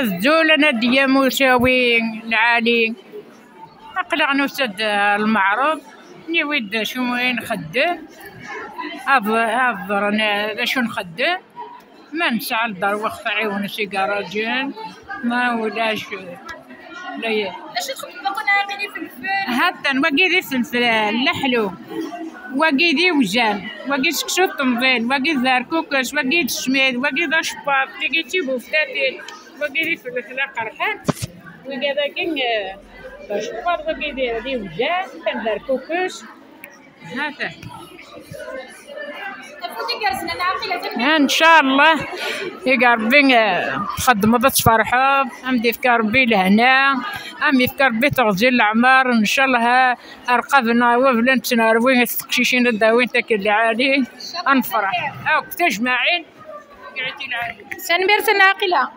الزول انا ديا مساوي العالي اقلع نوسد المعروض نود شو وين خدام افضل انا شو نخدم ما نسعى الدار وقف عيون سيجاراجين ما ولاش لا اش تخدم باقي عاملين فلفل حتى وقيدي فلفل اللحلو وقيدي وجان وقيد سكسو الطنبين وقيد زاركوكس وقيد السميد وقيد اشباط وقيد بوفتاتين وقيدي فلفل قرحان وقيد كين اشباط وقيد هذه وجان كان زاركوكس هذا ان شاء الله يا ربي خدمة تفرحوا ام يفكر ربي لهنا ام يفكر ربي تغزي الاعمار ان شاء الله رقبنا وبلان تناروين التقشيشين الداوين تاك العالي نفرح او تجمعين سنبير سناقله